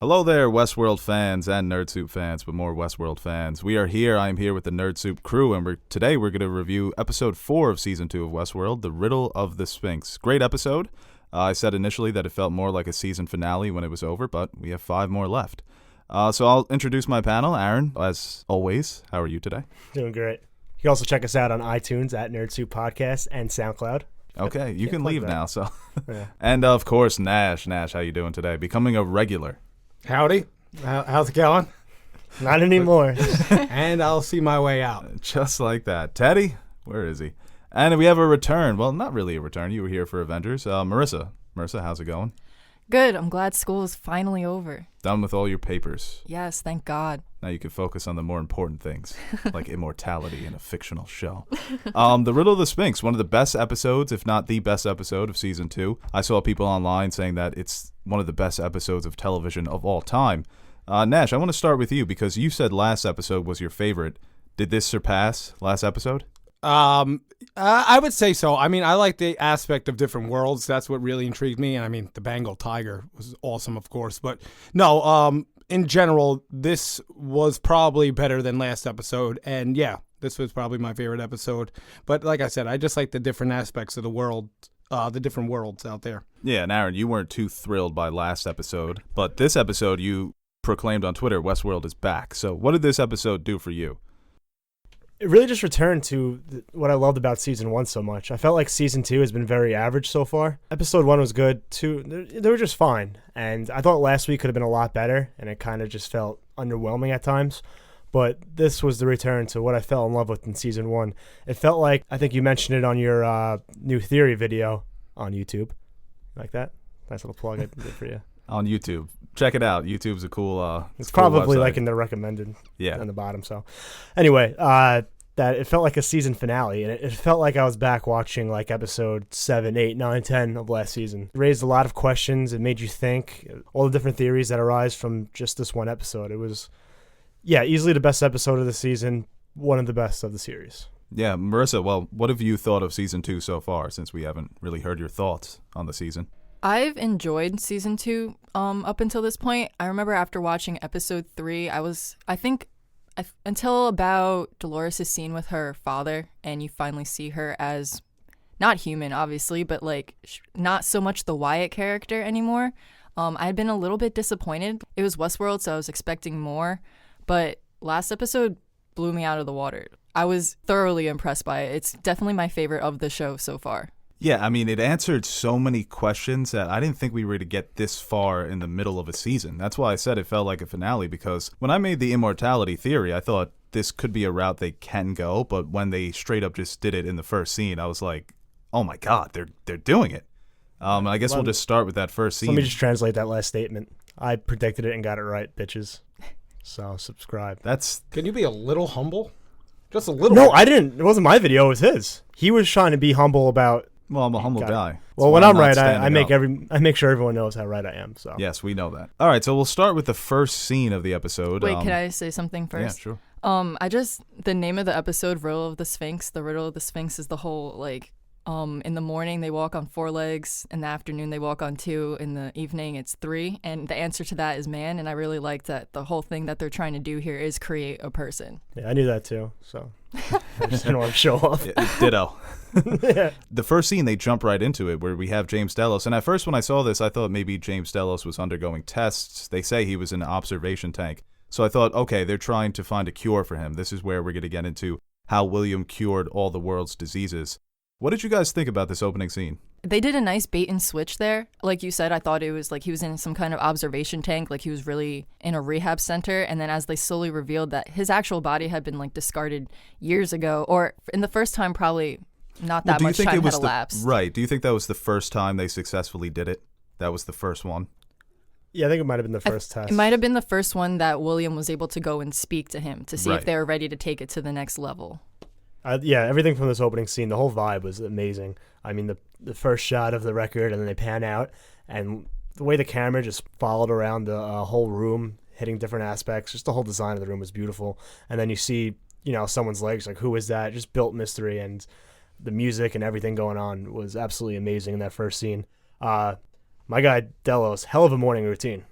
Hello there, Westworld fans and Nerd Soup fans, but more Westworld fans. We are here. I'm here with the Nerd Soup crew, and today we're going to review episode 4 of season 2 of Westworld, The Riddle of the Sphinx. Great episode. I said initially that it felt more like a season finale when it was over, but we have 5 more left. So I'll introduce my panel. Aaron, as always, how are you today? Doing great. You can also check us out on iTunes at Nerd Soup Podcast and SoundCloud. Okay, you can leave now. So, Yeah. And of course, Nash. Nash, how you doing today? Becoming a regular. Howdy. How's it going? Not anymore. And I'll see my way out. Just like that. Teddy, where is he? And we have a return. Well, not really a return. You were here for Avengers. Marissa. Marissa, how's it going? Good. I'm glad school is finally over. Done with all your papers. Yes, thank God. Now you can focus on the more important things, like immortality in a fictional show. The Riddle of the Sphinx, one of the best episodes, if not the best episode of season 2. I saw people online saying that it's one of the best episodes of television of all time. Nash, I want to start with you because you said last episode was your favorite. Did this surpass last episode? I would say so. I mean, I like the aspect of different worlds. That's what really intrigued me. And I mean, the Bengal tiger was awesome, of course. But no, in general, this was probably better than last episode. And yeah, this was probably my favorite episode. But like I said, I just like the different aspects of the world, the different worlds out there. Yeah, and Aaron, you weren't too thrilled by last episode. But this episode, you proclaimed on Twitter, Westworld is back. So what did this episode do for you? It really just returned to what I loved about season 1 so much. I felt like season 2 has been very average so far. Episode 1 was good. 2, they were just fine. And I thought last week could have been a lot better, and it kind of just felt underwhelming at times. But this was the return to what I fell in love with in season 1. It felt like, I think you mentioned it on your new theory video on YouTube. Like that? Nice little plug I did for you. On YouTube. Check it out. YouTube's a cool It's cool probably website. like in the recommended Yeah. on the bottom. So anyway, that it felt like a season finale, and it felt like I was back watching like episode 7, 8, 9, 10 of last season. It raised a lot of questions. It made you think. All the different theories that arise from just this one episode. It was, yeah, easily the best episode of the season. One of the best of the series. Yeah, Marissa, well, what have you thought of season 2 so far, since we haven't really heard your thoughts on the season? I've enjoyed season 2 up until this point. I remember after watching episode 3, until about Dolores' scene with her father, and you finally see her as not human, obviously, but like not so much the Wyatt character anymore. I had been a little bit disappointed. It was Westworld, so I was expecting more, but last episode blew me out of the water. I was thoroughly impressed by it. It's definitely my favorite of the show so far. Yeah, I mean, it answered so many questions that I didn't think we were to get this far in the middle of a season. That's why I said it felt like a finale, because when I made the immortality theory, I thought this could be a route they can go, but when they straight up just did it in the first scene, I was like, oh my God, they're doing it. I guess we'll just start with that first scene. Let me just translate that last statement. I predicted it and got it right, bitches. So subscribe. Can you be a little humble? Just a little. No, I didn't. It wasn't my video. It was his. He was trying to be humble about. Well, I'm a humble guy. Well, when I'm right, I make sure everyone knows how right I am. So yes, we know that. All right, so we'll start with the first scene of the episode. Wait, can I say something first? Yeah, sure. The name of the episode, Riddle of the Sphinx. The Riddle of the Sphinx is the whole in the morning they walk on 4 legs, in the afternoon they walk on 2, in the evening it's 3, and the answer to that is man. And I really like that the whole thing that they're trying to do here is create a person. Yeah, I knew that too. So I just didn't want to show off. Yeah, ditto. Yeah. The first scene, they jump right into it, where we have James Delos. And at first, when I saw this, I thought maybe James Delos was undergoing tests. They say he was in an observation tank. So I thought, okay, they're trying to find a cure for him. This is where we're going to get into how William cured all the world's diseases. What did you guys think about this opening scene? They did a nice bait and switch there. Like you said, I thought it was like he was in some kind of observation tank, like he was really in a rehab center. And then as they slowly revealed that his actual body had been like discarded years ago, or in the first time, probably not that much time had elapsed. Right. Do you think that was the first time they successfully did it? That was the first one? Yeah, I think it might have been the first test. It might have been the first one that William was able to go and speak to him to see Right. if they were ready to take it to the next level. Yeah, everything from this opening scene, the whole vibe was amazing. I mean, the first shot of the record, and then they pan out, and the way the camera just followed around the whole room, hitting different aspects, just the whole design of the room was beautiful. And then you see, someone's legs, like, who is that? Just built mystery, and the music and everything going on was absolutely amazing in that first scene. My guy, Delos, hell of a morning routine.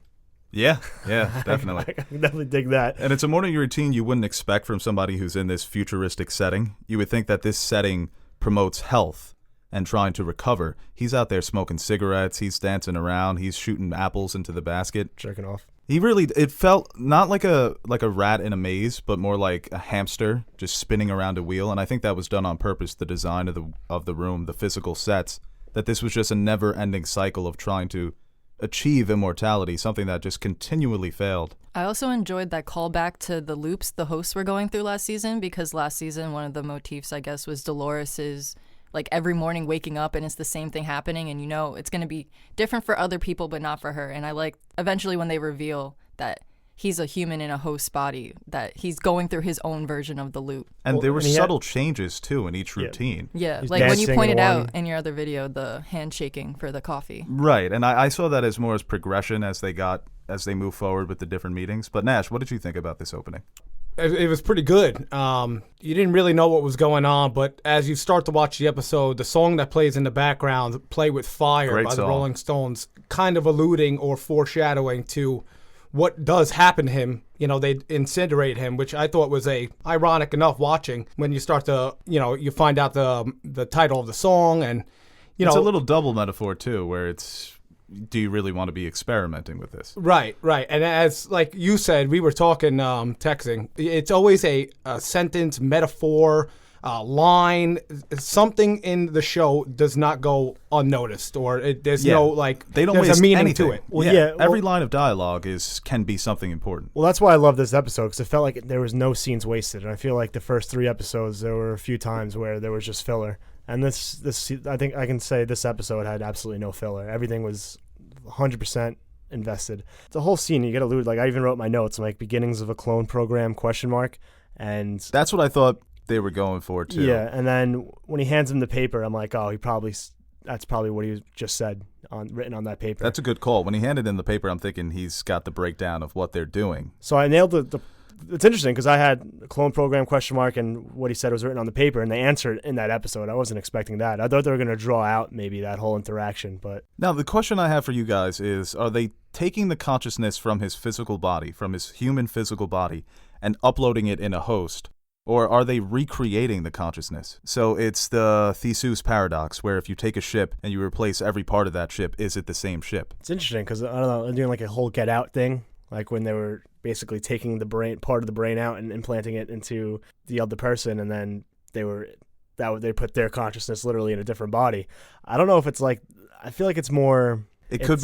Yeah, definitely. I can definitely dig that. And it's a morning routine you wouldn't expect from somebody who's in this futuristic setting. You would think that this setting promotes health and trying to recover. He's out there smoking cigarettes. He's dancing around. He's shooting apples into the basket. Jerking off. It felt not like a rat in a maze, but more like a hamster just spinning around a wheel. And I think that was done on purpose. The design of the room, the physical sets, that this was just a never-ending cycle of trying to achieve immortality, something that just continually failed. I also enjoyed that callback to the loops the hosts were going through last season, because last season one of the motifs, I guess, was Dolores's like every morning waking up and it's the same thing happening, and it's going to be different for other people but not for her. And I like eventually when they reveal that he's a human in a host's body, that he's going through his own version of the loop. And there were subtle changes too in each routine. Yeah, He's like when you dancing pointed along. out in your other video, the handshaking for the coffee. Right, and I saw that as more as progression as they move forward with the different meetings. But Nash, what did you think about this opening? It was pretty good. You didn't really know what was going on, but as you start to watch the episode, the song that plays in the background, Play With Fire Great by song. the Rolling Stones, kind of alluding or foreshadowing to what does happen to him. They incinerate him, which I thought was ironic enough watching when you start to, you find out the title of the song, and, It's a little double metaphor too, where it's, do you really want to be experimenting with this? Right. And as like you said, we were talking, texting. It's always a sentence, metaphor, line. Something in the show does not go unnoticed, or there's Yeah. no They don't there's waste a meaning anything. to it. Well, Every line of dialogue can be something important. Well, that's why I love this episode, because it felt like there was no scenes wasted. And I feel like the first 3 episodes, there were a few times where there was just filler. And this I think I can say this episode had absolutely no filler. Everything was 100% invested. The whole scene, you get alluded, like I even wrote my notes, like beginnings of a clone program, ? And That's what I thought they were going for too. yeah, and then when he hands him the paper, I'm like, oh, that's probably what he just said written on that paper. That's a good call. When he handed in the paper, I'm thinking he's got the breakdown of what they're doing. So I nailed the it's interesting because I had a clone program ? And what he said was written on the paper, and they answered in that episode. I wasn't expecting that. I thought they were going to draw out maybe that whole interaction, but Now, the question I have for you guys is, are they taking the consciousness from his physical body, from his human physical body, and uploading it in a host? Or are they recreating the consciousness? So it's the Theseus paradox, where if you take a ship and you replace every part of that ship, is it the same ship? it's interesting because I don't know, they're doing like a whole Get Out thing, like when they were basically taking the part of the brain out and implanting it into the other person, and then they put their consciousness literally in a different body. I don't know if it's like, I feel like it's more. It could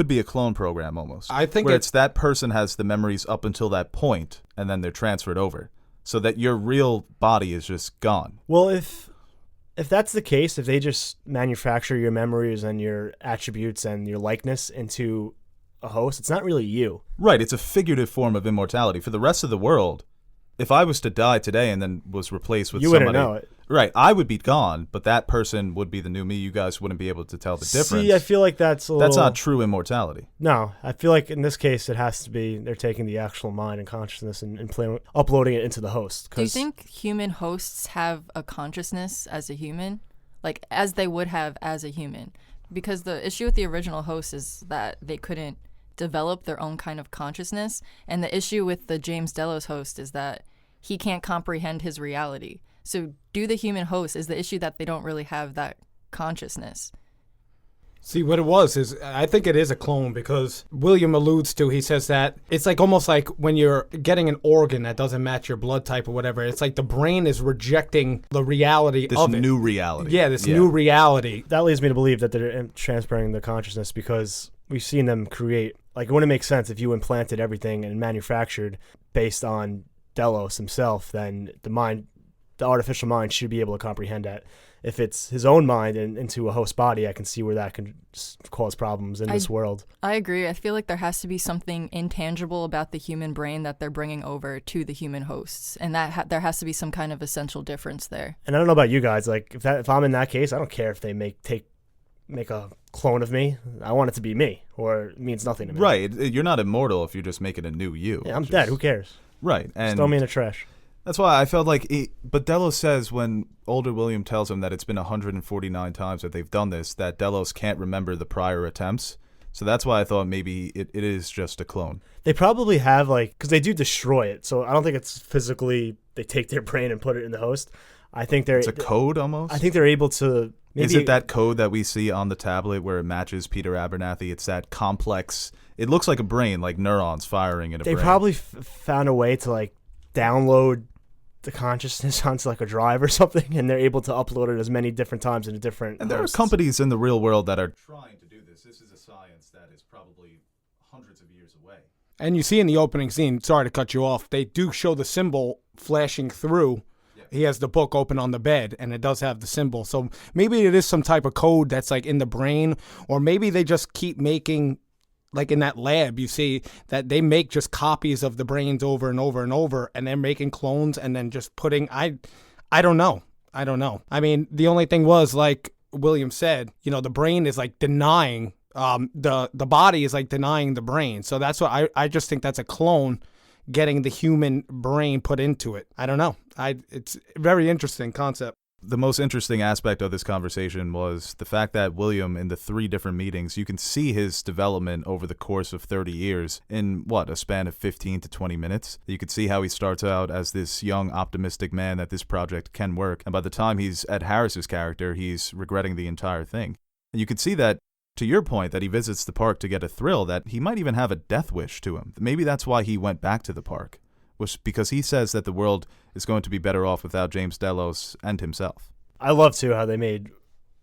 be a clone program almost. I think where it's that person has the memories up until that point, and then they're transferred over, so that your real body is just gone. Well, if that's the case, if they just manufacture your memories and your attributes and your likeness into a host, it's not really you. Right, it's a figurative form of immortality. For the rest of the world, if I was to die today and then was replaced with You somebody, wouldn't know it. Right, I would be gone, but that person would be the new me. You guys wouldn't be able to tell the difference. See, I feel like that's not true immortality. No, I feel like in this case it has to be they're taking the actual mind and consciousness and uploading it into the host. Do you think human hosts have a consciousness as a human? Like, as they would have as a human? Because the issue with the original host is that they couldn't develop their own kind of consciousness. And the issue with the James Delos host is that he can't comprehend his reality. So do the human hosts, is the issue that they don't really have that consciousness? See, what it was is, I think it is a clone, because William alludes to, he says that it's like almost like when you're getting an organ that doesn't match your blood type or whatever, it's like the brain is rejecting the reality of it. This new reality. Yeah, this new reality. That leads me to believe that they're transferring the consciousness, because we've seen them create, like, it wouldn't make sense if you implanted everything and manufactured based on Delos himself, then the artificial mind should be able to comprehend that. If it's his own mind and into a host body, I can see where that can cause problems in this world. I agree. I feel like there has to be something intangible about the human brain that they're bringing over to the human hosts, and that there has to be some kind of essential difference there. And I don't know about you guys, like if I'm in that case, I don't care if they make a clone of me. I want it to be me, or it means nothing to me. Right, you're not immortal if you're just making a new you. Yeah, I'm dead. Who cares? Right, and Just throw me in the trash. That's why I felt like but Delos says when older William tells him that it's been 149 times that they've done this, that Delos can't remember the prior attempts. So that's why I thought maybe it is just a clone. They probably have because they do destroy it. So I don't think it's physically they take their brain and put it in the host. I think It's a code almost? I think they're able to. Maybe, is it that code that we see on the tablet where it matches Peter Abernathy? It's that complex. It looks like a brain, like neurons firing in a brain. They probably found a way to download the consciousness onto a drive or something, and they're able to upload it as many different times into different. And there hosts. are companies in the real world that are trying to do this. This is a science that is probably hundreds of years away. And you see in the opening scene, sorry to cut you off, they do show the symbol flashing through. Yeah. He has the book open on the bed, and it does have the symbol. So maybe it is some type of code that's in the brain, or maybe they just keep making, in that lab, you see that they make just copies of the brains over and over and over, and they're making clones and then just putting, I don't know. I mean, the only thing was, like William said, the brain is denying, the body is denying the brain. So that's what I just think that's a clone getting the human brain put into it. I don't know. It's a very interesting concept. The most interesting aspect of this conversation was the fact that William, in the 3 different meetings, you can see his development over the course of 30 years in, a span of 15 to 20 minutes. You could see how he starts out as this young, optimistic man that this project can work, and by the time he's at Harris's character, he's regretting the entire thing. And you could see that, to your point, that he visits the park to get a thrill, that he might even have a death wish to him. Maybe that's why he went back to the park. Was because he says that the world is going to be better off without James Delos and himself. I love, too, how they made...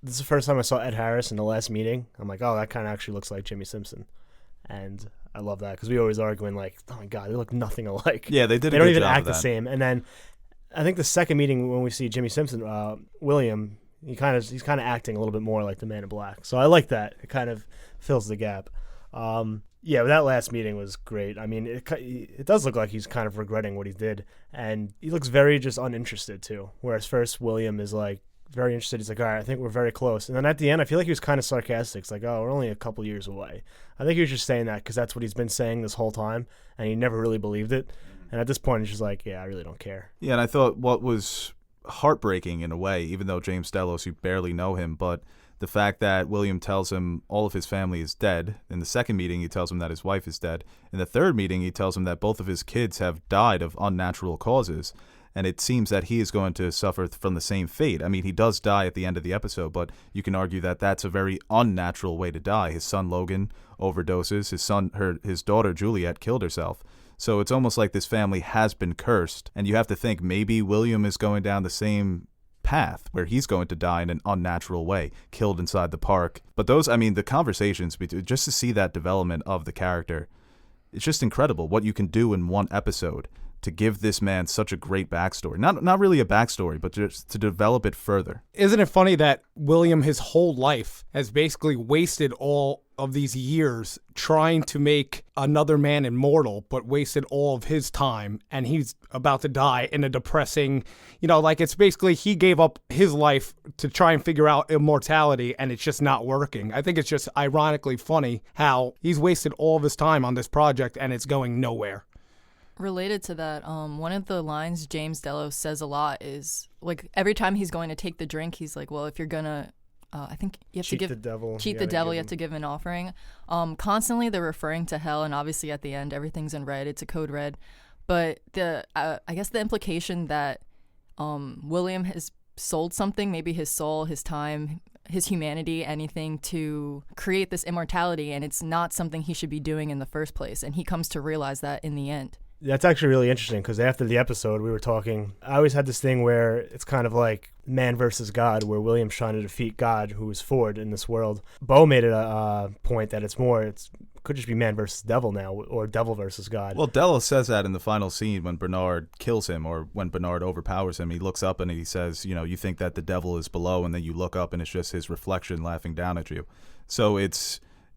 This is the first time I saw Ed Harris in the last meeting. I'm like, oh, that kind of actually looks like Jimmy Simpson. And I love that, because we always arguing, oh, my God, they look nothing alike. Yeah, they did They a don't good even job act of the that. same. And then I think the second meeting when we see Jimmy Simpson, William, he's kind of acting a little bit more like the Man in Black. So I like that. It kind of fills the gap. Yeah, that last meeting was great. I mean, it does look like he's kind of regretting what he did, and he looks very just uninterested too. Whereas first William is very interested. He's like, all right, I think we're very close. And then at the end, I feel like he was kind of sarcastic. It's like, oh, we're only a couple years away. I think he was just saying that because that's what he's been saying this whole time, and he never really believed it. And at this point, he's just like, yeah, I really don't care. Yeah, and I thought what was heartbreaking in a way, even though James Delos, you barely know him, but the fact that William tells him all of his family is dead. In the second meeting, he tells him that his wife is dead. In the third meeting, he tells him that both of his kids have died of unnatural causes. And it seems that he is going to suffer from the same fate. I mean, he does die at the end of the episode, but you can argue that that's a very unnatural way to die. His son Logan overdoses. His daughter Juliet killed herself. So it's almost like this family has been cursed. And you have to think maybe William is going down the same path where he's going to die in an unnatural way, killed inside the park. But the conversations, just to see that development of the character, it's just incredible what you can do in one episode to give this man such a great backstory. Not really a backstory, but just to develop it further. Isn't it funny that William, his whole life, has basically wasted all of these years trying to make another man immortal, but wasted all of his time, and he's about to die in a depressing, it's basically he gave up his life to try and figure out immortality, and it's just not working. I think it's just ironically funny how he's wasted all of his time on this project, and it's going nowhere. Related to that, one of the lines James Delos says a lot is, every time he's going to take the drink, he's like, well, if you're gonna I think you have cheat to give the devil. Cheat the devil. You have to give an offering. Constantly they're referring to hell, and obviously at the end everything's in red. It's a code red. But I guess the implication that William has sold something, maybe his soul, his time, his humanity, anything to create this immortality, and it's not something he should be doing in the first place. And he comes to realize that in the end. That's actually really interesting because after the episode we were talking, I always had this thing where it's kind of like man versus God, where William's trying to defeat God, who is Ford in this world. Bo made it a point that it could just be man versus devil now, or devil versus God. Well, Delos says that in the final scene when Bernard kills him, or when Bernard overpowers him. He looks up and he says, you think that the devil is below, and then you look up and it's just his reflection laughing down at you. So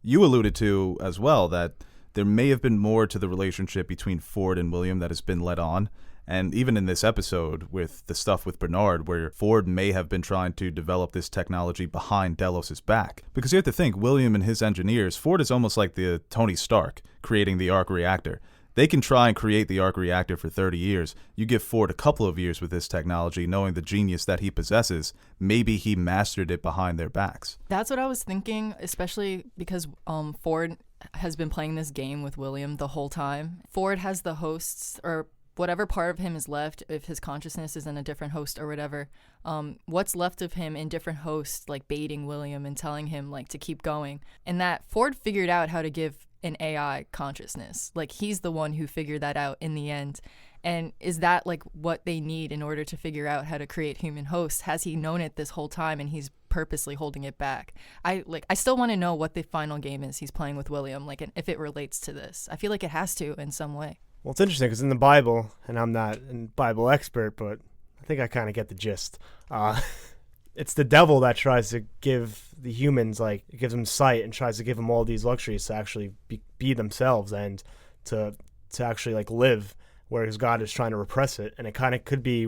you alluded to as well that there may have been more to the relationship between Ford and William that has been let on. And even in this episode with the stuff with Bernard, where Ford may have been trying to develop this technology behind Delos' back. Because you have to think, William and his engineers, Ford is almost like the Tony Stark creating the arc reactor. They can try and create the arc reactor for 30 years. You give Ford a couple of years with this technology, knowing the genius that he possesses. Maybe he mastered it behind their backs. That's what I was thinking, especially because Ford has been playing this game with William the whole time. Ford has the hosts, or whatever part of him is left, if his consciousness is in a different host or whatever, what's left of him in different hosts, like baiting William and telling him like to keep going. And that Ford figured out how to give an AI consciousness. Like he's the one who figured that out in the end. And is that like what they need in order to figure out how to create human hosts? Has he known it this whole time and he's purposely holding it back? I still want to know what the final game is he's playing with William, like, and if it relates to this. I feel like it has to in some way. Well, it's interesting because in the Bible, and I'm not a Bible expert, but I think I kind of get the gist. It's the devil that tries to give the humans, like, it gives them sight and tries to give them all these luxuries to actually be themselves and to actually, like, live, whereas God is trying to repress it. And it kind of could be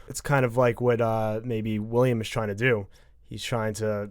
it's kind of like what maybe William is trying to do. He's trying to...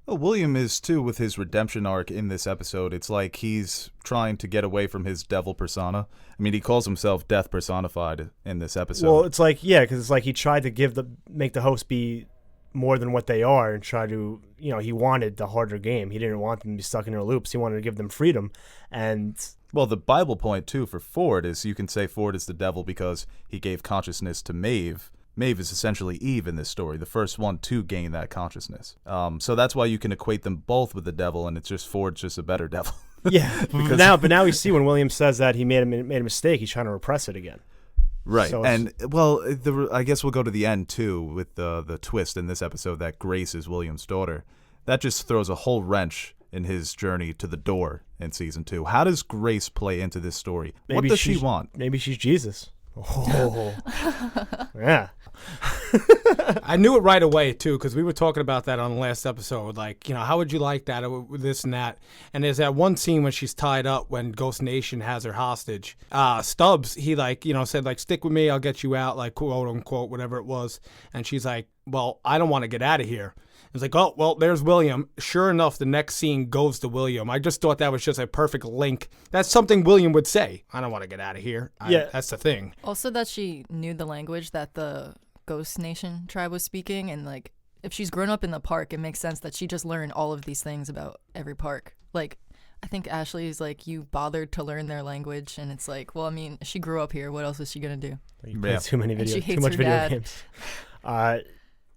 Well, William is too with his redemption arc in this episode. It's like he's trying to get away from his devil persona. I mean, he calls himself death personified in this episode. Well, it's like, yeah, because it's like he tried to make the host be more than what they are and try to, he wanted the harder game. He didn't want them to be stuck in their loops. He wanted to give them freedom. And... Well, the Bible point, too, for Ford is you can say Ford is the devil because he gave consciousness to Maeve. Maeve is essentially Eve in this story, the first one to gain that consciousness. So that's why you can equate them both with the devil, and it's just Ford's just a better devil. Yeah, but now we see when William says that he made a mistake, he's trying to repress it again. Right, So and well, I guess we'll go to the end too with the twist in this episode that Grace is William's daughter. That just throws a whole wrench in his journey to the door in season 2. How does Grace play into this story? What does she want? Maybe she's Jesus. Oh, yeah. I knew it right away, too, because we were talking about that on the last episode. Like, how would you like that, or this and that? And there's that one scene when she's tied up when Ghost Nation has her hostage. Stubbs, he, said, like, stick with me, I'll get you out, like, quote, unquote, whatever it was. And she's like, well, I don't want to get out of here. It's like, oh, well, there's William. Sure enough, the next scene goes to William. I just thought that was just a perfect link. That's something William would say. I don't want to get out of here. Yeah. That's the thing. Also that she knew the language that the Ghost Nation tribe was speaking, and like if she's grown up in the park, it makes sense that she just learned all of these things about every park. Like I think Ashley's like, you bothered to learn their language, and it's like, well, I mean, she grew up here. What else is she gonna do? You play too many And she too hates much her video dad. games.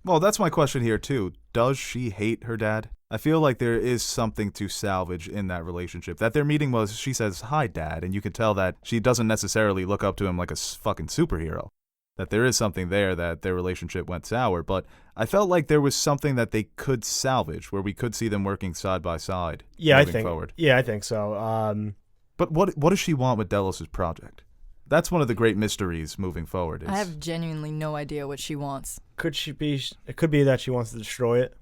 Well, that's my question here, too. Does she hate her dad? I feel like there is something to salvage in that relationship. That their meeting was, she says, hi, Dad, and you can tell that she doesn't necessarily look up to him like a fucking superhero. That there is something there that their relationship went sour, but I felt like there was something that they could salvage, where we could see them working side by side moving forward. Yeah, I think so. But what does she want with Delos' project? That's one of the great mysteries moving forward. I have genuinely no idea what she wants. It could be that she wants to destroy it.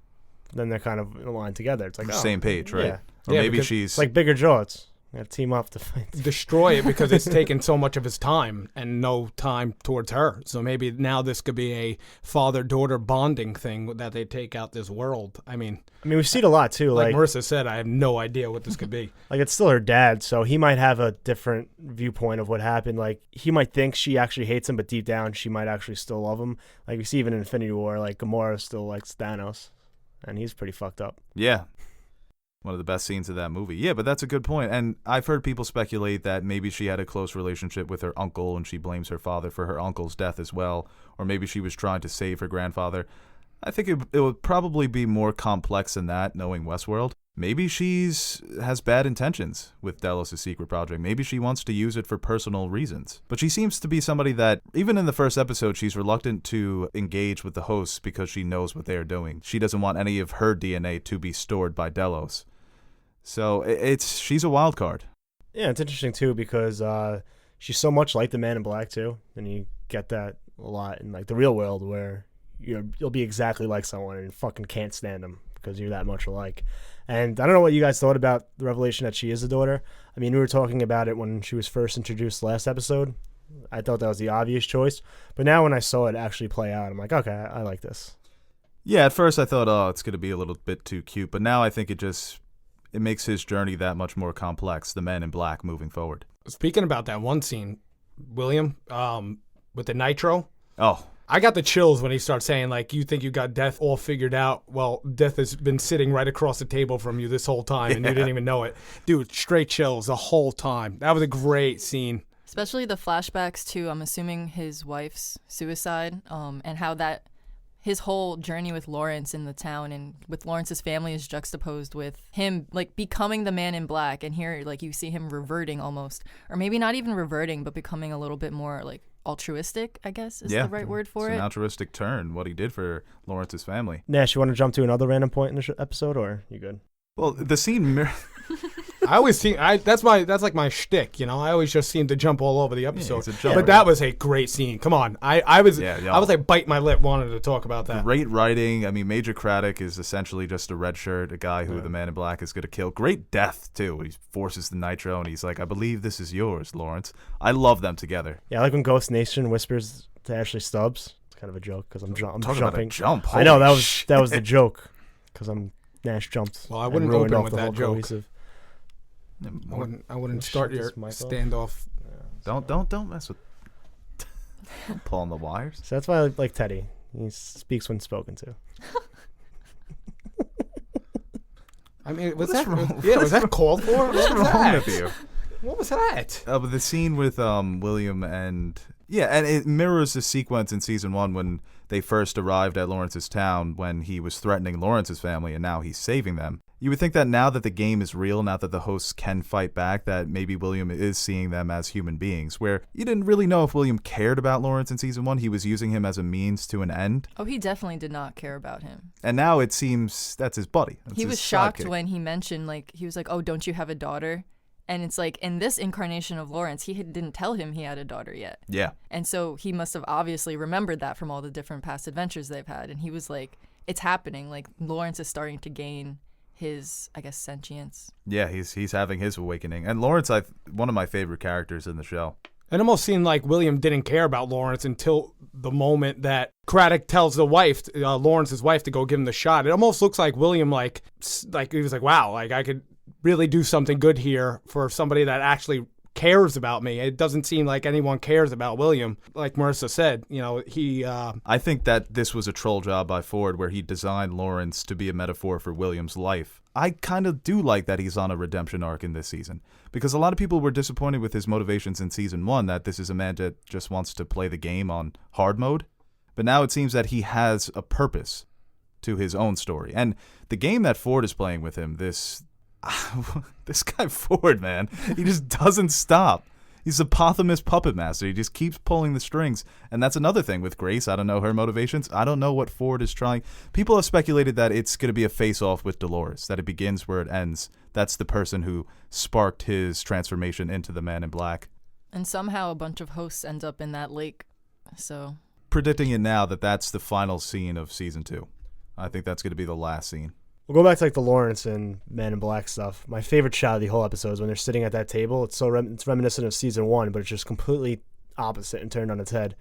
Then they're kind of aligned together. It's like, same page, right? Yeah. Or maybe she's... It's like bigger jaws. They have to team up to fight. Destroy it because it's taken so much of his time and no time towards her. So maybe now this could be a father-daughter bonding thing that they take out this world. I mean, we've seen a lot, too. Like Marissa said, I have no idea what this could be. Like, it's still her dad, so he might have a different viewpoint of what happened. Like, he might think she actually hates him, but deep down, she might actually still love him. Like, we see even in Infinity War, like, Gamora still likes Thanos, and he's pretty fucked up. Yeah. One of the best scenes of that movie. Yeah, but that's a good point. And I've heard people speculate that maybe she had a close relationship with her uncle and she blames her father for her uncle's death as well. Or maybe she was trying to save her grandfather. I think it would probably be more complex than that, knowing Westworld. Maybe has bad intentions with Delos' secret project. Maybe she wants to use it for personal reasons. But she seems to be somebody that, even in the first episode, she's reluctant to engage with the hosts because she knows what they are doing. She doesn't want any of her DNA to be stored by Delos. So she's a wild card. Yeah, it's interesting, too, because she's so much like the Man in Black, too. And you get that a lot in, like, the real world where you'll be exactly like someone and fucking can't stand them because you're that much alike. And I don't know what you guys thought about the revelation that she is a daughter. I mean, we were talking about it when she was first introduced last episode. I thought that was the obvious choice. But now when I saw it actually play out, I'm like, okay, I like this. Yeah, at first I thought, oh, it's going to be a little bit too cute. But now I think it makes his journey that much more complex, the Man in Black moving forward. Speaking about that one scene, William, with the nitro, Oh, I got the chills when he starts saying, like, you think you got death all figured out. Well, death has been sitting right across the table from you this whole time, and you didn't even know it. Dude, straight chills the whole time. That was a great scene. Especially the flashbacks to, I'm assuming, his wife's suicide, and how that his whole journey with Lawrence in the town and with Lawrence's family is juxtaposed with him like becoming the man in black, and here like you see him reverting almost, or maybe not even reverting, but becoming a little bit more like altruistic, I guess is the right word for it's it. an altruistic turn, what he did for Lawrence's family. Nash, you want to jump to another random point in the episode, or you good? Well, the scene I always see that's like my shtick, you know. I always just seem to jump all over the episode. he's a jumper. But that was a great scene. Come on, I was like bite my lip wanting to talk about that. Great writing. I mean, Major Craddock is essentially just a red shirt, a guy who the Man in Black is going to kill. Great death too. He forces the nitro, and he's like, "I believe this is yours, Lawrence." I love them together. Yeah, I like when Ghost Nation whispers to Ashley Stubbs. It's kind of a joke because I'm Talk jumping. about a jump. I know Holy that was the joke because Nash jumped. Well, I and wouldn't ruined open off with the that whole joke. cohesive. I wouldn't start shut your this mic off? standoff. Don't mess with pulling the wires. So that's why I like Teddy. He speaks when spoken to. I mean, was What's that wrong? was that called for? What's wrong with you? What was that? But the scene with William and it mirrors the sequence in season 1 when they first arrived at Lawrence's town, when he was threatening Lawrence's family and now he's saving them. You would think that now that the game is real, now that the hosts can fight back, that maybe William is seeing them as human beings, where you didn't really know if William cared about Lawrence in season 1. He was using him as a means to an end. Oh, he definitely did not care about him. And now it seems that's his buddy. That's He his was shocked sidekick. when he mentioned, like, he was like, "Oh, don't you have a daughter?" And it's like, in this incarnation of Lawrence, he didn't tell him he had a daughter yet. Yeah. And so he must have obviously remembered that from all the different past adventures they've had. And he was like, it's happening. Like, Lawrence is starting to gain his, I guess, sentience. Yeah, he's having his awakening. And Lawrence, one of my favorite characters in the show. It almost seemed like William didn't care about Lawrence until the moment that Craddock tells the wife, Lawrence's wife, to go give him the shot. It almost looks like William, like he was like, wow, like I could really do something good here for somebody that actually cares about me. It doesn't seem like anyone cares about William. Like Marissa said, you know, he... I think that this was a troll job by Ford where he designed Lawrence to be a metaphor for William's life. I kind of do like that he's on a redemption arc in this season, because a lot of people were disappointed with his motivations in season 1, that this is a man that just wants to play the game on hard mode. But now it seems that he has a purpose to his own story. And the game that Ford is playing with him, this guy Ford, man, he just doesn't stop. He's a Pothamus puppet master. He just keeps pulling the strings. And that's another thing with Grace. I don't know her motivations. I don't know what Ford is trying. People have speculated that it's going to be a face-off with Dolores, that it begins where it ends. That's the person who sparked his transformation into the Man in Black. And somehow a bunch of hosts end up in that lake. So Predicting it now that that's the final scene of season 2. I think that's going to be the last scene. We'll go back to like the Lawrence and Man in Black stuff. My favorite shot of the whole episode is when they're sitting at that table. It's so it's reminiscent of season 1, but it's just completely opposite and turned on its head.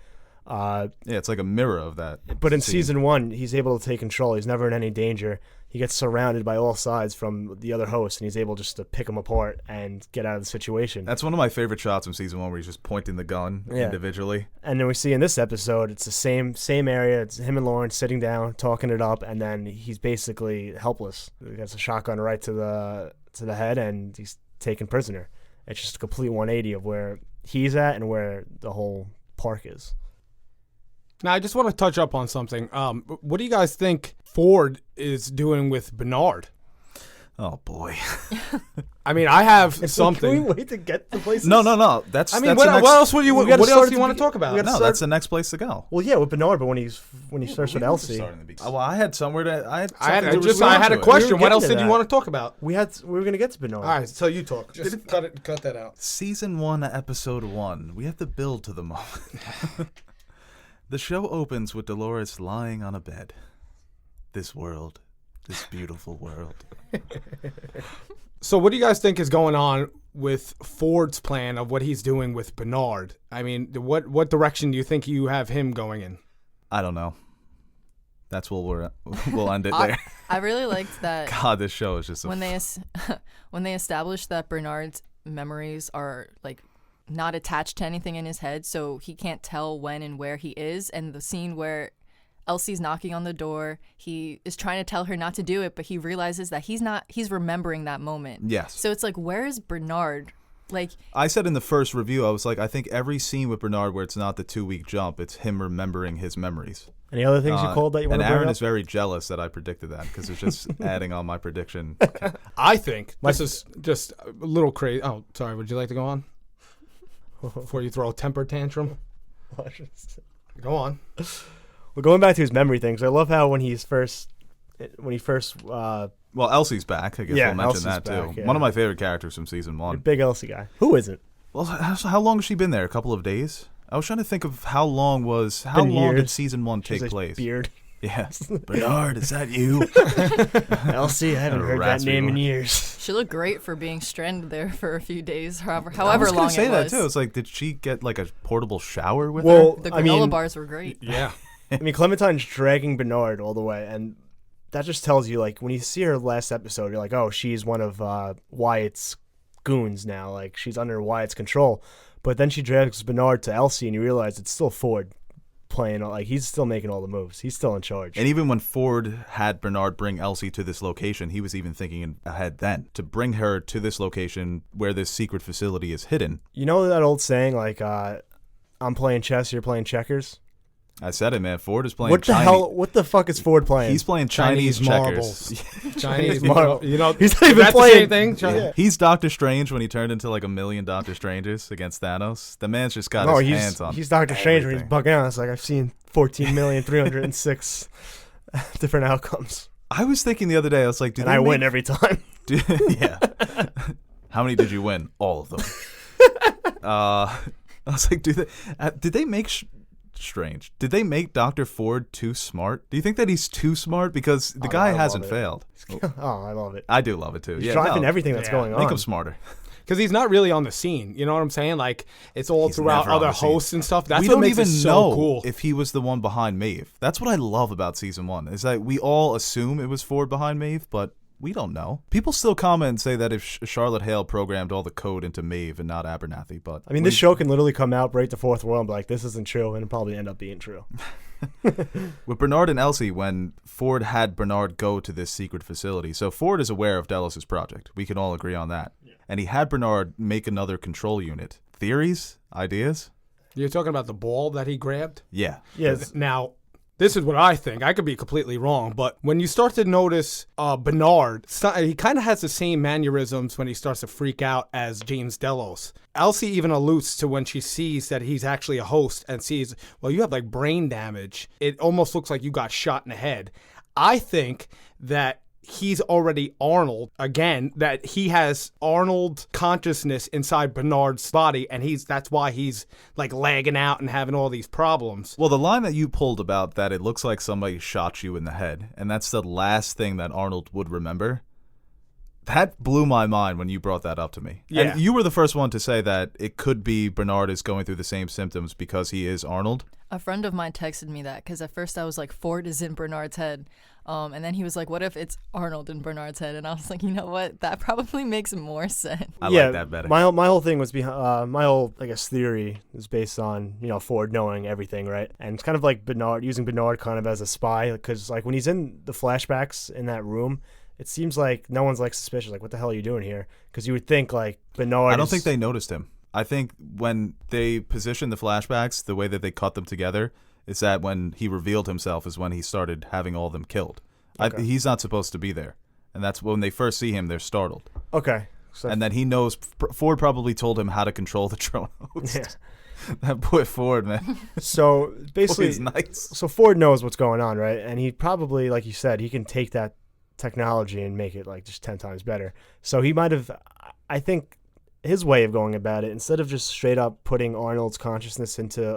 Yeah, it's like a mirror of that. But in scene. season 1, he's able to take control. He's never in any danger. He gets surrounded by all sides from the other hosts, and he's able just to pick them apart and get out of the situation. That's one of my favorite shots from season 1, where he's just pointing the gun individually. And then we see in this episode, it's the same area. It's him and Lawrence sitting down, talking it up, and then he's basically helpless. He gets a shotgun right to the head, and he's taken prisoner. It's just a complete 180 of where he's at and where the whole park is. Now, I just want to touch up on something. What do you guys think Ford is doing with Bernard? Oh, boy. I mean, I have Can something. we wait to get the places? No. I mean, that's what the next, else would you? we What gotta else start do you at want the to talk about? we gotta No, start- that's the next place to go. Well, yeah, with Bernard, but when he's first with Elsie, Well, I had somewhere to. I I had a a question. We were What else getting did to you that. want to talk about? we were gonna get to Bernard. All right, so you talk. Just cut that out. Season 1, episode 1. We have to build to the moment. The show opens with Dolores lying on a bed. This world, this beautiful world. So, what do you guys think is going on with Ford's plan of what he's doing with Bernard? I mean, what direction do you think you have him going in? I don't know. That's where we'll end it there. I really liked that God, this show is just when they established that Bernard's memories are like not attached to anything in his head, so he can't tell when and where he is. And the scene where Elsie's knocking on the door, he is trying to tell her not to do it, but he realizes that he's remembering that moment. Yes. So it's like, where is Bernard? Like, I said in the first review, I was like, I think every scene with Bernard where it's not the 2-week jump, it's him remembering his memories. Any other things you called that you want to And bring Aaron up? is very jealous that I predicted that because it's just adding on my prediction. I think this is just a little crazy. Oh, sorry. Would you like to go on before you throw a temper tantrum? Go on. Well, going back to his memory things, I love how when he first Well, Elsie's back. I guess Yeah, we'll mention Elsie's that too. back, yeah. One of my favorite characters from season 1. big Elsie guy. Who isn't? Well, how long has she been there? A couple of days? I was trying to think of how long did years. season 1 take She's a place? Beard. Yeah. Bernard, is that you? Elsie, I haven't heard that Raspy name in one. years. she looked great for being stranded there for a few days, however I was long gonna say it that was. too. It's like, did she get like a portable shower with Well, her? The I granola mean, bars were great. Yeah. I mean, Clementine's dragging Bernard all the way, and that just tells you, like, when you see her last episode, you're like, oh, she's one of Wyatt's goons now. Like, she's under Wyatt's control. But then she drags Bernard to Elsie, and you realize it's still Ford playing. Like, he's still making all the moves. He's still in charge. And even when Ford had Bernard bring Elsie to this location, he was even thinking ahead then to bring her to this location where this secret facility is hidden. You know that old saying, like, I'm playing chess, you're playing checkers? I said it, man. Ford is playing What the Chinese. hell? What the fuck is Ford playing? He's playing Chinese marbles. checkers. Chinese marble. You know, He's not even that's playing. the same thing. Yeah. He's Doctor Strange when he turned into like a million Doctor Strangers against Thanos. The man's just got No, his hands on. he's Doctor Strange when he's everything. bugging out. It's like, I've seen 14,306 different outcomes. I was thinking the other day, I was like, And I win every time. Yeah. How many did you win? All of them. I was like, did they make Strange? Did they make Dr. Ford too smart? Do you think that he's too smart? Because the guy I love hasn't it. failed. Oh, I love it. I do love it too. He's Yeah, driving no, everything that's Yeah. going on. Make him smarter. Because he's not really on the scene. You know what I'm saying? Like, it's all He's throughout never on other the scene. hosts and stuff. That's We what don't makes even it so know cool. if he was the one behind Maeve. That's what I love about season 1, is that we all assume it was Ford behind Maeve, but we don't know. People still comment and say that if Charlotte Hale programmed all the code into Maeve and not Abernathy, but I mean, this show can literally come out, break the fourth wall, and be like, this isn't true, and it'll probably end up being true. with Bernard and Elsie, when Ford had Bernard go to this secret facility, so Ford is aware of Delos' project. We can all agree on that. Yeah. And he had Bernard make another control unit. Theories? Ideas? You're talking about the ball that he grabbed? Yeah. Yes. Now, this is what I think. I could be completely wrong, but when you start to notice Bernard, he kind of has the same mannerisms when he starts to freak out as James Delos. Elsie even alludes to when she sees that he's actually a host and sees, well, you have like brain damage. It almost looks like you got shot in the head. I think that he's already Arnold again, that he has Arnold consciousness inside Bernard's body, and that's why he's like lagging out and having all these problems. Well, the line that you pulled about that it looks like somebody shot you in the head, and that's the last thing that Arnold would remember, that blew my mind when you brought that up to me. Yeah. And you were the first one to say that it could be Bernard is going through the same symptoms because he is Arnold. A friend of mine texted me that because at first I was like, Ford is in Bernard's head. And then he was like, what if it's Arnold in Bernard's head? And I was like, you know what? That probably makes more sense. I like that better. My whole thing was behind my whole, I guess, theory is based on, you know, Ford knowing everything, right? And it's kind of like Bernard, using Bernard kind of as a spy, because like when he's in the flashbacks in that room, it seems like no one's like suspicious. Like, what the hell are you doing here? Because you would think like Bernard. I don't think they noticed him. I think when they positioned the flashbacks, the way that they cut them together, is that when he revealed himself is when he started having all of them killed. Okay. He's not supposed to be there. And that's when they first see him, they're startled. Okay. So And then he knows, Ford probably told him how to control the drone host. yeah. That boy Ford, man. So basically, He's nice. so Ford knows what's going on, right? And he probably, like you said, he can take that technology and make it like just 10 times better. So he might have, I think his way of going about it, instead of just straight up putting Arnold's consciousness into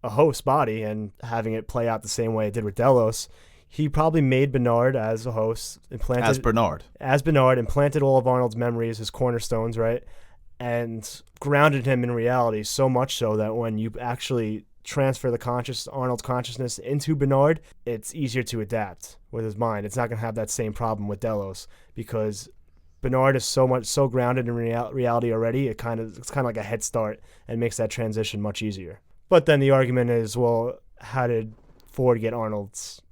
a host body and having it play out the same way it did with Delos, he probably made Bernard as a host, As Bernard. implanted all of Arnold's memories, his cornerstones, right? And grounded him in reality, so much so that when you actually transfer Arnold's consciousness into Bernard, it's easier to adapt with his mind. It's not going to have that same problem with Delos, because Bernard is so grounded in reality already. It's kind of like a head start and makes that transition much easier. But then the argument is, well, how did Ford get Arnold's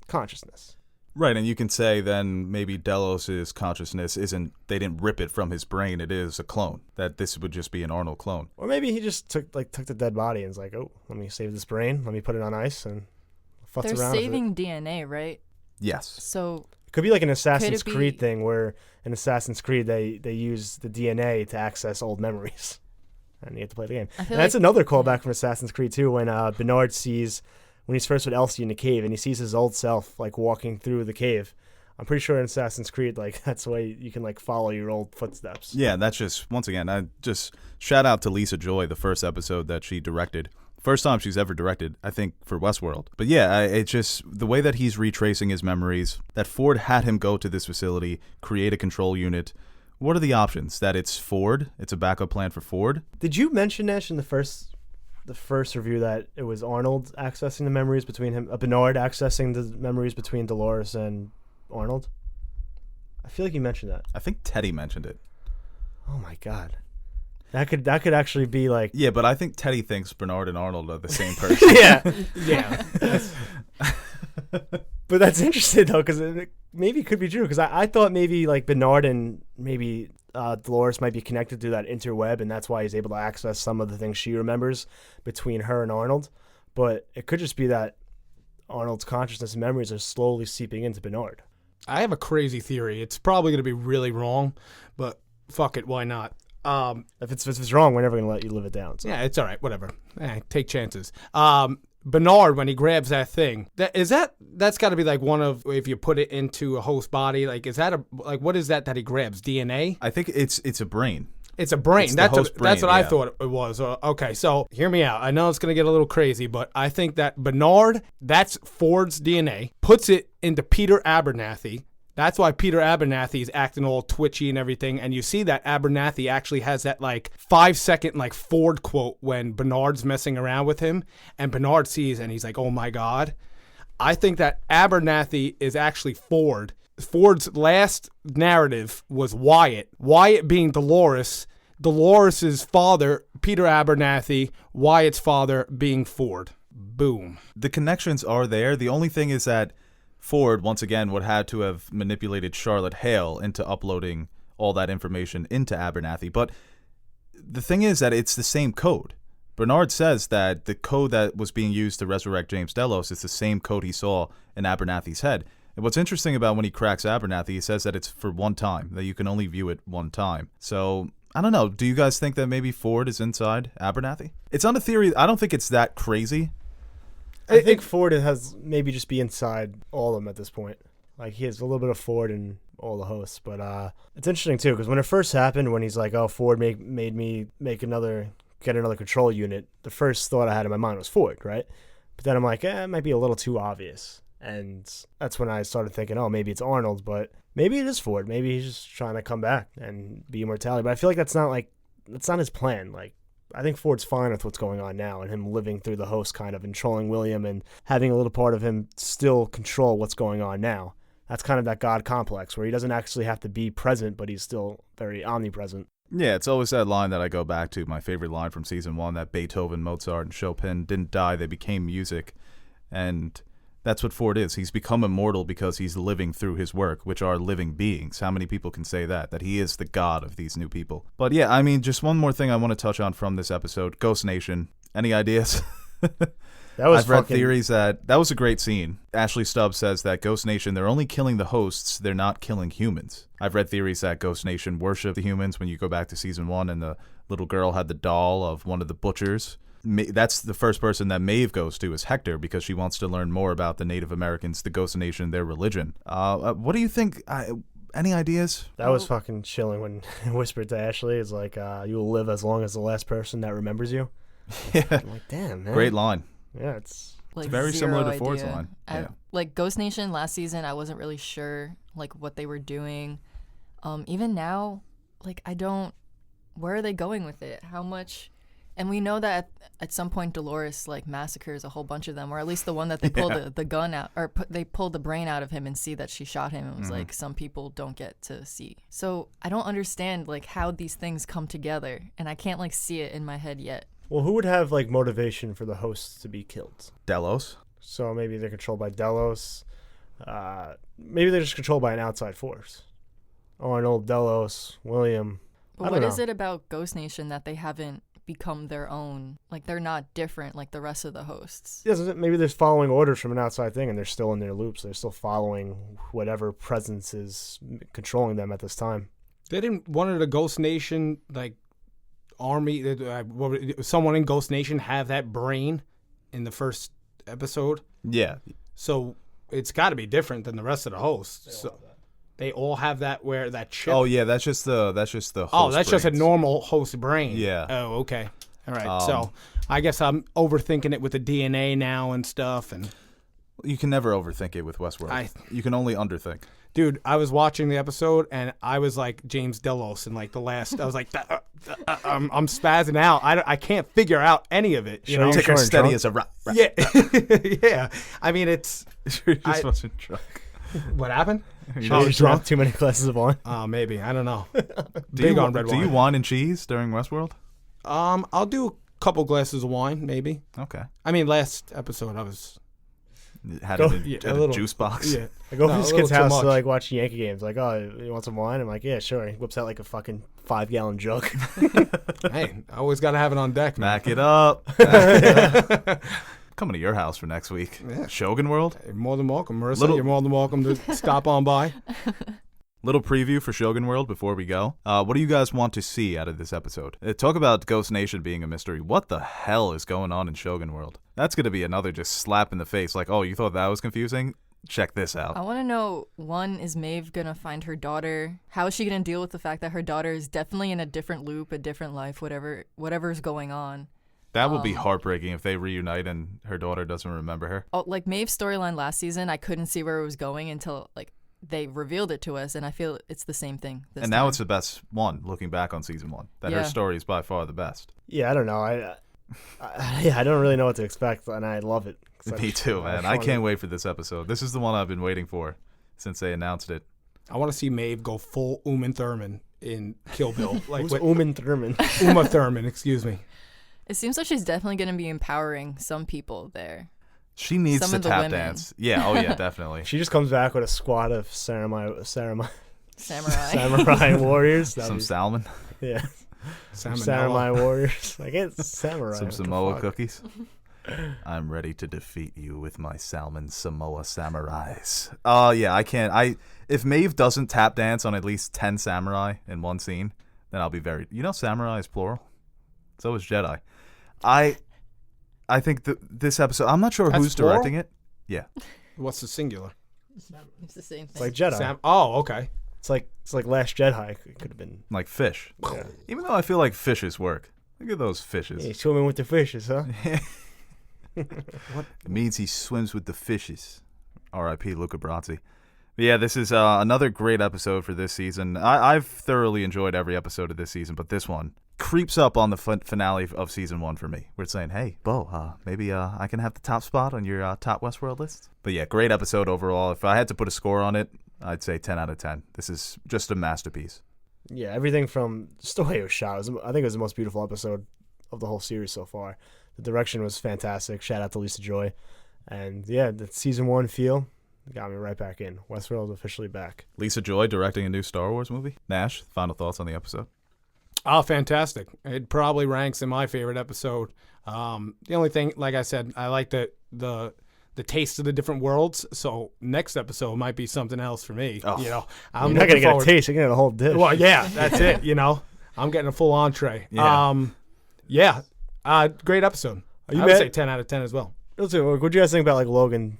consciousness? Right, and you can say then maybe Delos' consciousness they didn't rip it from his brain, it is a clone. That this would just be an Arnold clone. Or maybe he just took the dead body and was like, oh, let me save this brain, let me put it on ice and futz They're around with it. saving DNA, right? Yes. So It could be like an Assassin's Could it Creed be- thing where in Assassin's Creed they use the DNA to access old memories. And you have to play the game. I And feel that's like another callback from Assassin's Creed 2 when Bernard sees, when he's first with Elsie in the cave and he sees his old self like walking through the cave. I'm pretty sure in Assassin's Creed, like that's the way you can like follow your old footsteps. Yeah, that's just, once again, I just shout out to Lisa Joy, the first episode that she directed. First time she's ever directed, I think, for Westworld. But yeah, it's just the way that he's retracing his memories, that Ford had him go to this facility, create a control unit. What are the options? That it's Ford? It's a backup plan for Ford? Did you mention, Nash, in the first review that it was Arnold accessing the memories between him, Bernard accessing the memories between Dolores and Arnold? I feel like you mentioned that. I think Teddy mentioned it. Oh my god. That could actually be like Yeah, but I think Teddy thinks Bernard and Arnold are the same person. yeah. But that's interesting though, because it maybe could be true. Because I thought maybe like Bernard and maybe Dolores might be connected through that interweb, and that's why he's able to access some of the things she remembers between her and Arnold. But it could just be that Arnold's consciousness and memories are slowly seeping into Bernard. I have a crazy theory. It's probably going to be really wrong, but fuck it, why not? If it's wrong, we're never gonna let you live it down. So. Yeah, it's all right. Whatever. Take chances. Bernard, when he grabs that thing, that's got to be like one of, if you put it into a host body, like is that what is that he grabs? DNA? I think it's a brain. It's a brain. It's the That's host brain, what I yeah. thought it was. Okay, so hear me out. I know it's going to get a little crazy, but I think that Bernard, that's Ford's DNA, puts it into Peter Abernathy. That's why Peter Abernathy is acting all twitchy and everything. And you see that Abernathy actually has that like 5-second like Ford quote when Bernard's messing around with him. And Bernard sees and he's like, oh my God. I think that Abernathy is actually Ford. Ford's last narrative was Wyatt. Wyatt being Dolores. Dolores' father, Peter Abernathy. Wyatt's father being Ford. Boom. The connections are there. The only thing is that Ford, once again, would have to have manipulated Charlotte Hale into uploading all that information into Abernathy. But the thing is that it's the same code. Bernard says that the code that was being used to resurrect James Delos is the same code he saw in Abernathy's head. And what's interesting about when he cracks Abernathy, he says that it's for one time, that you can only view it one time. So, I don't know. Do you guys think that maybe Ford is inside Abernathy? It's on a theory. I don't think it's that crazy. I think Ford has maybe just be inside all of them at this point. Like he has a little bit of Ford in all the hosts, but it's interesting too because when it first happened, when he's like, "Oh, Ford made me get another control unit," the first thought I had in my mind was Ford, right? But then I'm like, it might be a little too obvious, and that's when I started thinking, "Oh, maybe it's Arnold," but maybe it is Ford. Maybe he's just trying to come back and be immortality. But I feel like that's not his plan. Like. I think Ford's fine with what's going on now and him living through the host kind of and trolling William and having a little part of him still control what's going on now. That's kind of that God complex where he doesn't actually have to be present, but he's still very omnipresent. Yeah, it's always that line that I go back to, my favorite line from season 1, that Beethoven, Mozart, and Chopin didn't die, they became music. And that's what Ford is. He's become immortal because he's living through his work, which are living beings. How many people can say that he is the god of these new people? But yeah, I mean, just one more thing I want to touch on from this episode. Ghost Nation. Any ideas? I've read theories that was a great scene. Ashley Stubbs says that Ghost Nation, they're only killing the hosts, they're not killing humans. I've read theories that Ghost Nation worship the humans when you go back to season 1 and the little girl had the doll of one of the butchers. That's the first person that Maeve goes to is Hector because she wants to learn more about the Native Americans, the Ghost Nation, their religion. What do you think? Any ideas? That was fucking chilling when he whispered to Ashley. It's like, you will live as long as the last person that remembers you. Yeah. I'm like, damn, man. Great line. Yeah, it's like very zero similar to Ford's idea. line. Yeah. Like Ghost Nation last season, I wasn't really sure like what they were doing. Even now, like where are they going with it? How much And we know that at some point Dolores like massacres a whole bunch of them, or at least the one that they pull the gun out, or they pull the brain out of him and see that she shot him. It was like some people don't get to see. So I don't understand like how these things come together, and I can't like see it in my head yet. Well, who would have like motivation for the hosts to be killed? Delos. So maybe they're controlled by Delos. Maybe they're just controlled by an outside force. Arnold, Delos, William. But I what don't is know. it about Ghost Nation that they haven't become their own? Like they're not different like the rest of the hosts. Yes, maybe they're following orders from an outside thing and they're still in their loops. They're still following whatever presence is controlling them at this time. They didn't one of the Ghost Nation like army, someone in Ghost Nation have that brain in the first episode. Yeah. So it's got to be different than the rest of the hosts. So they all have that where that chip. Oh yeah, that's just the host Oh, that's just a brains. normal host brain. Yeah. Oh, okay. All right. So I guess I'm overthinking it with the DNA now and stuff. And You can never overthink it with Westworld. You can only underthink. dude, I was watching the episode and I was like James Delos in like the last. I was like, I'm spazzing out. I can't figure out any of it. You know? Take her steady as a rock. Yeah. Yeah. I mean, it's. You're just wasn't drunk. What happened? Maybe drunk too many glasses of wine. Maybe. I don't know. Do you wine. wine and cheese during Westworld? I'll do a couple glasses of wine, maybe. Okay. I mean, last episode I was. Had Go- it in a a little- juice box. Yeah. I go No, to a this little kid's too house much. to like watch Yankee games. Like, oh, you want some wine? I'm like, yeah, sure. He whips out like a fucking 5-gallon jug. Hey, I always got to have it on deck, man. Back it up. Back it up. Coming to your house for next week. Yeah. Shogun World. You're more than welcome, Marissa. You're more than welcome to stop on by. Little preview for Shogun World before we go. What do you guys want to see out of this episode? Talk about Ghost Nation being a mystery. What the hell is going on in Shogun World? That's going to be another just slap in the face. Like, oh, you thought that was confusing? Check this out. I want to know, one, is Maeve going to find her daughter? How is she going to deal with the fact that her daughter is definitely in a different loop, a different life, whatever's going on? That would be heartbreaking if they reunite and her daughter doesn't remember her. Oh, like Maeve's storyline last season, I couldn't see where it was going until like they revealed it to us, and I feel it's the same thing this And time. now it's the best one, looking back on season 1. That her Yeah. story is by far the best. Yeah, I don't know. I don't really know what to expect, and I love it. Me too, man. I can't wait for this episode. This is the one I've been waiting for since they announced it. I want to see Maeve go full Uma Thurman in Kill Bill. Like Who's Uman Thurman? Uma Thurman, excuse me. It seems like she's definitely going to be empowering some people there. She needs Some to of the tap women. dance. Yeah, oh yeah, definitely. She just comes back with a squad of samurai Samurai. warriors. Some salmon, Yeah, Salmonella. samurai warriors. I guess samurai. some what the Samoa fuck? cookies. I'm ready to defeat you with my salmon Samoa samurais. Oh yeah, I can't. If Maeve doesn't tap dance on at least 10 samurai in one scene, then I'll be very. You know, samurai is plural. So is Jedi. I think this episode. I'm not sure That's who's plural? directing it. Yeah. What's the singular? It's the same It's thing. like Jedi. Oh, okay. It's like Last Jedi. It could have been. Like fish. Yeah. Even though I feel like fishes work. Look at those fishes. Hey, swimming with the fishes, huh? It means he swims with the fishes. R.I.P. Luca Brasi. But yeah, this is another great episode for this season. I've thoroughly enjoyed every episode of this season, but this one creeps up on the finale of season 1 for me. We're saying, hey, Bo, maybe I can have the top spot on your top Westworld list. But yeah, great episode overall. If I had to put a score on it, I'd say 10 out of 10. This is just a masterpiece. Yeah, everything from just the way it was shot. I think it was the most beautiful episode of the whole series so far. The direction was fantastic. Shout out to Lisa Joy. And yeah, the season 1 feel got me right back in. Westworld officially back. Lisa Joy directing a new Star Wars movie. Nash, final thoughts on the episode? Oh, fantastic. It probably ranks in my favorite episode. The only thing, like I said, I like the taste of the different worlds. So next episode might be something else for me. Oh. You know, You're not going to get a taste. You're going to get a whole dish. Well, yeah, that's it. You know, I'm getting a full entree. Yeah. Great episode. You I would mad- say 10 out of 10 as well. What do you guys think about like Logan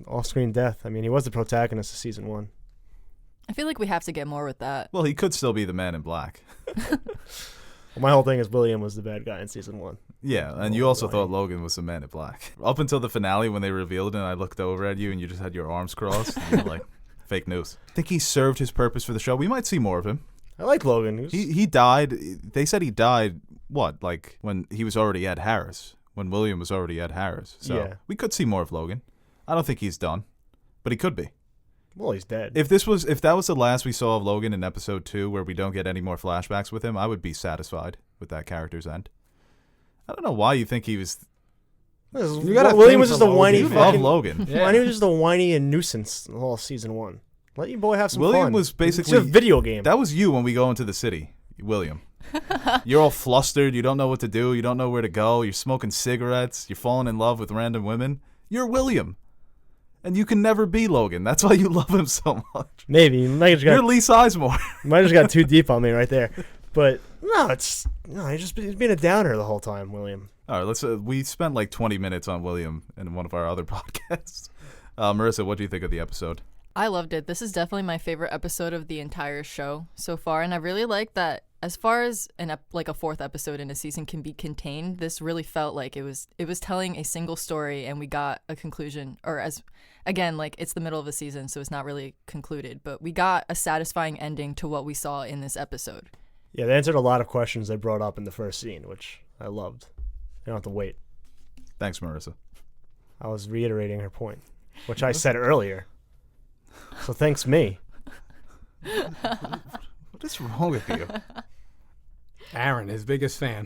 off-screen death? I mean, he was the protagonist of season 1. I feel like we have to get more with that. Well, he could still be the Man in Black. Well, my whole thing is William was the bad guy in season 1. Yeah, and you also thought Logan was the Man in Black. Up until the finale when they revealed it and I looked over at you and you just had your arms crossed. And you were like, fake news. I think he served his purpose for the show. We might see more of him. I like Logan. He died. They said he died, what, like when he was already at Harris, when William was already at Harris. So Yeah. we could see more of Logan. I don't think he's done, but he could be. Well, he's dead. If that was the last we saw of Logan in episode 2, where we don't get any more flashbacks with him, I would be satisfied with that character's end. I don't know why you think he was. You got a William thing was for just a Logan. whiny You love fucking. Logan. Yeah. He was just a whiny and nuisance the whole season 1. Let your boy have some William fun. was It's basically a video game. That was you when we go into the city, William. You're all flustered. You don't know what to do. You don't know where to go. You're smoking cigarettes. You're falling in love with random women. You're William. And you can never be Logan. That's why you love him so much. Maybe you might have just You're got Lee Sizemore. too deep on me right there. But no, he's being a downer the whole time, William. All right, let's. We spent like 20 minutes on William in one of our other podcasts. Marissa, what do you think of the episode? I loved it. This is definitely my favorite episode of the entire show so far, and I really like that. As far as like a 4th episode in a season can be contained, this really felt like it was telling a single story, and we got a conclusion. Or again, like it's the middle of a season, so it's not really concluded, but we got a satisfying ending to what we saw in this episode. Yeah, they answered a lot of questions they brought up in the first scene, which I loved. You don't have to wait. Thanks, Marissa. I was reiterating her point, which I said earlier. So thanks me. What is wrong with you? Aaron, his biggest fan.